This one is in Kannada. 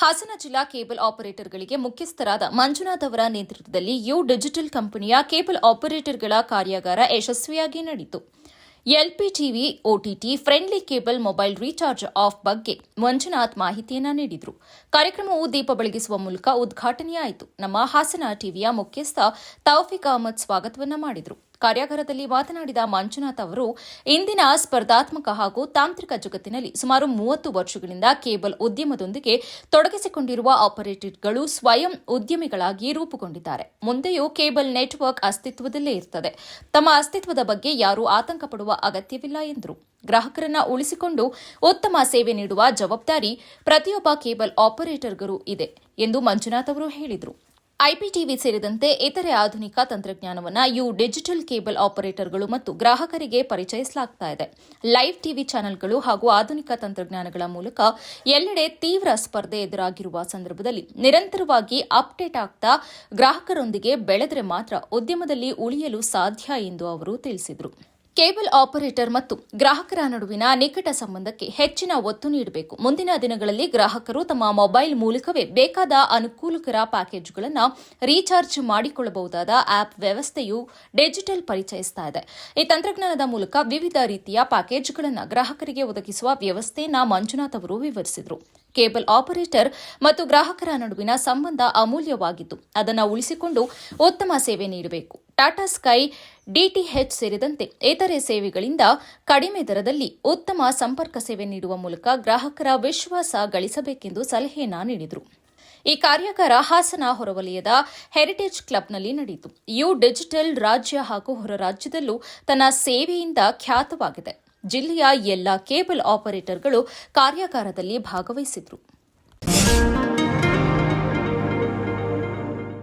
ಹಾಸನ ಜಿಲ್ಲಾ ಕೇಬಲ್ ಆಪರೇಟರ್ಗಳಿಗೆ ಮುಖ್ಯಸ್ಥರಾದ ಮಂಜುನಾಥ್ ಅವರ ನೇತೃತ್ವದಲ್ಲಿ ಯು ಡಿಜಿಟಲ್ ಕಂಪನಿಯ ಕೇಬಲ್ ಆಪರೇಟರ್ಗಳ ಕಾರ್ಯಾಗಾರ ಯಶಸ್ವಿಯಾಗಿ ನಡೆಯಿತು. LPTV OTT friendly cable mobile recharge app ಬಗ್ಗೆ ಮಂಜುನಾಥ್ ಮಾಹಿತಿಯನ್ನು ನೀಡಿದರು. ಕಾರ್ಯಕ್ರಮವು ದೀಪ ಬೆಳಗಿಸುವ ಮೂಲಕ ಉದ್ಘಾಟನೆಯಾಯಿತು. ನಮ್ಮ ಹಾಸನ ಟಿವಿಯ ಮುಖ್ಯಸ್ಥ ತೌಫಿಕ್ ಅಹಮದ್ ಸ್ವಾಗತವನ್ನು ಮಾಡಿದರು. ಕಾರ್ಯಾಗಾರದಲ್ಲಿ ಮಾತನಾಡಿದ ಮಂಜುನಾಥ್ ಅವರು, ಇಂದಿನ ಸ್ಪರ್ಧಾತ್ಮಕ ಹಾಗೂ ತಾಂತ್ರಿಕ ಜಗತ್ತಿನಲ್ಲಿ ಸುಮಾರು 30 ವರ್ಷಗಳಿಂದ ಕೇಬಲ್ ಉದ್ಯಮದೊಂದಿಗೆ ತೊಡಗಿಸಿಕೊಂಡಿರುವ ಆಪರೇಟರ್ಗಳು ಸ್ವಯಂ ಉದ್ಯಮಿಗಳಾಗಿ ರೂಪುಗೊಂಡಿದ್ದಾರೆ. ಮುಂದೆಯೂ ಕೇಬಲ್ ನೆಟ್ವರ್ಕ್ ಅಸ್ತಿತ್ವದಲ್ಲೇ ಇರುತ್ತದೆ. ತಮ್ಮ ಅಸ್ತಿತ್ವದ ಬಗ್ಗೆ ಯಾರೂ ಆತಂಕ ಪಡುವ ಅಗತ್ಯವಿಲ್ಲ ಎಂದರು. ಗ್ರಾಹಕರನ್ನ ಉಳಿಸಿಕೊಂಡು ಉತ್ತಮ ಸೇವೆ ನೀಡುವ ಜವಾಬ್ದಾರಿ ಪ್ರತಿಯೊಬ್ಬ ಕೇಬಲ್ ಆಪರೇಟರ್ಗೂ ಇದೆ ಎಂದು ಮಂಜುನಾಥ್ ಅವರು ಹೇಳಿದರು. ಐಪಿಟಿವಿ ಸೇರಿದಂತೆ ಇತರೆ ಆಧುನಿಕ ತಂತ್ರಜ್ಞಾನವನ್ನು ಯು ಡಿಜಿಟಲ್ ಕೇಬಲ್ ಆಪರೇಟರ್ಗಳು ಮತ್ತು ಗ್ರಾಹಕರಿಗೆ ಪರಿಚಯಿಸಲಾಗುತ್ತಿದೆ. ಲೈವ್ ಟಿವಿ ಚಾನೆಲ್ಗಳು ಹಾಗೂ ಆಧುನಿಕ ತಂತ್ರಜ್ಞಾನಗಳ ಮೂಲಕ ಎಲ್ಲೆಡೆ ತೀವ್ರ ಸ್ಪರ್ಧೆ ಎದುರಾಗಿರುವ ಸಂದರ್ಭದಲ್ಲಿ ನಿರಂತರವಾಗಿ ಅಪ್ಡೇಟ್ ಆಗ್ತಾ ಗ್ರಾಹಕರೊಂದಿಗೆ ಬೆಳೆದರೆ ಮಾತ್ರ ಉದ್ಯಮದಲ್ಲಿ ಉಳಿಯಲು ಸಾಧ್ಯ ಎಂದು ಅವರು ತಿಳಿಸಿದರು. ಕೇಬಲ್ ಆಪರೇಟರ್ ಮತ್ತು ಗ್ರಾಹಕರ ನಡುವಿನ ನಿಕಟ ಸಂಬಂಧಕ್ಕೆ ಹೆಚ್ಚಿನ ಒತ್ತು ನೀಡಬೇಕು. ಮುಂದಿನ ದಿನಗಳಲ್ಲಿ ಗ್ರಾಹಕರು ತಮ್ಮ ಮೊಬೈಲ್ ಮೂಲಕವೇ ಬೇಕಾದ ಅನುಕೂಲಕರ ಪ್ಯಾಕೇಜ್ಗಳನ್ನು ರೀಚಾರ್ಜ್ ಮಾಡಿಕೊಳ್ಳಬಹುದಾದ ಆಪ್ ವ್ಯವಸ್ಥೆಯು ಡಿಜಿಟಲ್ ಪರಿಚಯಿಸ್ತಾ ಇದೆ. ಈ ತಂತ್ರಜ್ಞಾನದ ಮೂಲಕ ವಿವಿಧ ರೀತಿಯ ಪ್ಯಾಕೇಜ್ಗಳನ್ನು ಗ್ರಾಹಕರಿಗೆ ಒದಗಿಸುವ ವ್ಯವಸ್ಥೆಯನ್ನು ಮಂಜುನಾಥ್ ಅವರು ವಿವರಿಸಿದರು. ಕೇಬಲ್ ಆಪರೇಟರ್ ಮತ್ತು ಗ್ರಾಹಕರ ನಡುವಿನ ಸಂಬಂಧ ಅಮೂಲ್ಯವಾಗಿದ್ದು ಅದನ್ನು ಉಳಿಸಿಕೊಂಡು ಉತ್ತಮ ಸೇವೆ ನೀಡಬೇಕು. ಟಾಟಾ ಸ್ಕೈ, ಡಿಟಿಎಚ್ ಸೇರಿದಂತೆ ಇತರೆ ಸೇವೆಗಳಿಂದ ಕಡಿಮೆ ದರದಲ್ಲಿ ಉತ್ತಮ ಸಂಪರ್ಕ ಸೇವೆ ನೀಡುವ ಮೂಲಕ ಗ್ರಾಹಕರ ವಿಶ್ವಾಸ ಗಳಿಸಬೇಕೆಂದು ಸಲಹೆಯನ್ನ ನೀಡಿದರು. ಈ ಕಾರ್ಯಾಗಾರ ಹಾಸನ ಹೊರವಲಯದ ಹೆರಿಟೇಜ್ ಕ್ಲಬ್ನಲ್ಲಿ ನಡೆಯಿತು. ಯು ಡಿಜಿಟಲ್ ರಾಜ್ಯ ಹಾಗೂ ಹೊರ ರಾಜ್ಯದಲ್ಲೂ ತನ್ನ ಸೇವೆಯಿಂದ ಖ್ಯಾತವಾಗಿದೆ. ಜಿಲ್ಲೆಯ ಎಲ್ಲ ಕೇಬಲ್ ಆಪರೇಟರ್ಗಳು ಕಾರ್ಯಾಗಾರದಲ್ಲಿ ಭಾಗವಹಿಸಿದರು.